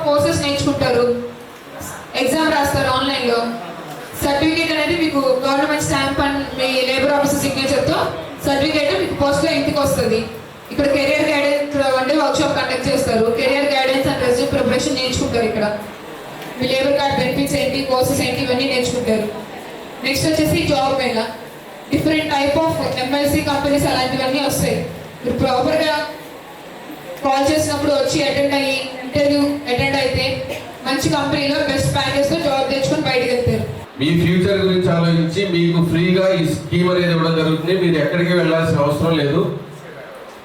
Courses నేర్చుకుంటారు, exam రాస్తారు ఆన్లైన్లో. సర్టిఫికేట్ అనేది మీకు గవర్నమెంట్ స్టాంప్ అండ్ మీ లేబర్ ఆఫీసర్ సిగ్నేచర్తో సర్టిఫికేట్ మీకు పోస్ట్లో ఇంటికి వస్తుంది. ఇక్కడ కెరియర్ గైడెన్స్ అంటే వర్క్షాప్ కండక్ట్ చేస్తారు. Career guidance and resume preparation నేర్చుకుంటారు. ఇక్కడ మీ లేబర్ కార్డ్ బెనిఫిట్స్ ఏంటి, కోర్సెస్ ఏంటి, ఇవన్నీ నేర్చుకుంటారు. నెక్స్ట్ వచ్చేసి job mela, different type of MLC companies అలాంటివన్నీ వస్తాయి. మీరు ప్రాపర్గా కాల్ చేసినప్పుడు వచ్చి ఇంటర్వ్యూ అటెండ్ అయితే మంచి కంపెనీలో బెస్ట్ ప్యాకేజ్తో జాబ్ తెచ్చుకొని బయటకు వెళ్తారు. మీ ఫ్యూచర్ గురించి ఆలోచించి మీకు ఫ్రీగా ఈ స్కీమ్ అనేది ఇవ్వడం జరుగుతుంది. మీరు ఎక్కడికి వెళ్ళాల్సిన అవసరం లేదు.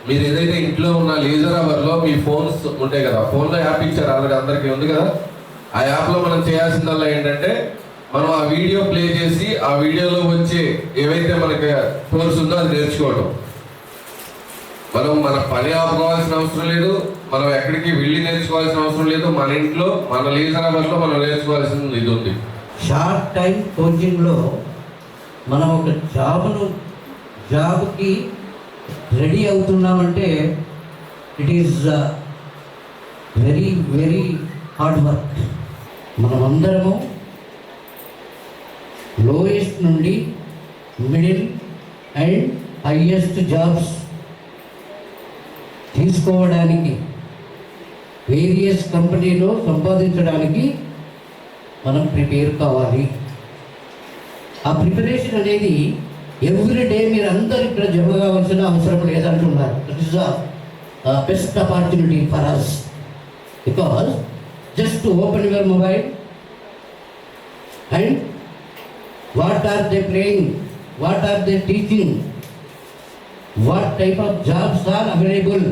మీరు ఏదైతే ఇంట్లో ఉన్న లీజర్ అవర్లో మీ ఫోన్స్ ఉంటాయి కదా, ఫోన్లో యాప్ ఇచ్చారు ఆల్రెడీ అందరికీ ఉంది కదా, ఆ యాప్లో మనం చేయాల్సిందల్లా ఏంటంటే మనం ఆ వీడియో ప్లే చేసి ఆ వీడియోలో వచ్చే ఏవైతే మనకి కోర్స్ ఉందో అది నేర్చుకోవడం. మనం మన పని ఆపుకోవాల్సిన అవసరం లేదు, మనం ఎక్కడికి వెళ్ళి నేర్చుకోవాల్సిన అవసరం లేదు. మన ఇంట్లో మన లీజర్ అవర్లో మనం నేర్చుకోవాల్సిన ఇది ఉంది. షార్ట్ టైం కోచింగ్లో మనం ఒక జాబ్కి రెడీ అవుతున్నామంటే it is very very hard work. మనమందరము లోయెస్ట్ నుండి మిడిల్ అండ్ హైయెస్ట్ జాబ్స్ తీసుకోవడానికి, వేరియస్ కంపెనీలో సంపాదించడానికి మనం ప్రిపేర్ కావాలి. ఆ ప్రిపరేషన్ అనేది ఎవ్రీ డే మీరు అందరు ఇక్కడ జమ కావాల్సిన అవసరం లేదంటున్నారు. That is the best opportunity for us, because just to open your mobile and what are they playing, what are they teaching, what type of jobs are available,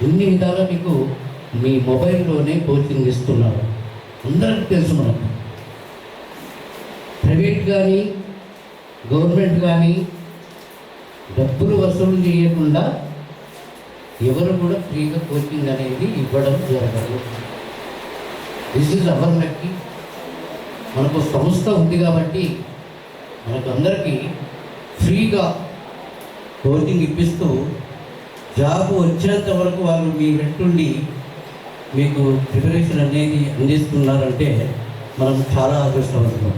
ఇన్ని విధాలుగా మీకు మీ మొబైల్లోనే కోచింగ్ ఇస్తున్నారు. అందరికీ తెలుసు, మనకు ప్రైవేట్ కానీ గవర్నమెంట్ కానీ డబ్బులు వసూలు చేయకుండా ఎవరు కూడా ఫ్రీగా కోచింగ్ అనేది ఇవ్వడం జరగదు. This is our lucky. మనకు సంస్థ ఉంది కాబట్టి మనకు అందరికీ ఫ్రీగా కోచింగ్ ఇప్పిస్తూ జాబ్ వచ్చేంత వరకు వాళ్ళు మీ వెంటుండి మీకు ప్రిపరేషన్ అనేది అందిస్తున్నారంటే మనం చాలా అదృష్టవంతులం.